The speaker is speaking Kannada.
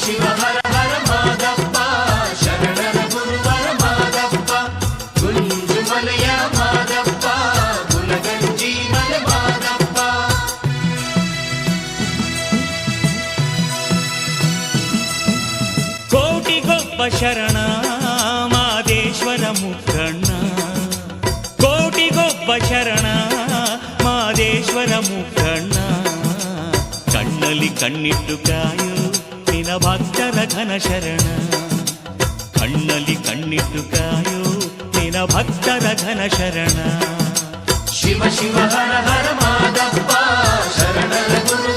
ಶಿವ ಹರ ಹರ ಮಾದಪ್ಪ ಶರಣರ ಗುರುವರ ಮಾದಪ್ಪ ಗುಂಜುಮಲೆಯ ಮಾದಪ್ಪ ಗುಲಗಂಜಿ ಮಲೆ ಮಾದಪ್ಪ ಕೋಟಿಗೊಬ್ಬ ಶರಣ ಮಾದೇಶ್ವರ ಮುಖಣ್ಣ ಕೋಟಿಗೊಬ್ಬ ಶರಣ ಮಾದೇಶ್ವರ ಮುಖಣ್ಣ ಕಣ್ಣಲ್ಲಿ ಕಣ್ಣಿಟ್ಟು ಕಾಯೋ ನಿನ ಭಕ್ತರ ಘನ ಶರಣ ಕಣ್ಣಲ್ಲಿ ಕಣ್ಣಿಟ್ಟು ಕಾಯೋ ನಿನ ಭಕ್ತರ ಘನ ಶರಣ ಶಿವ ಶಿವ ಹರ ಹರ ಮಾದಪ್ಪ ಶರಣರ ಗುರು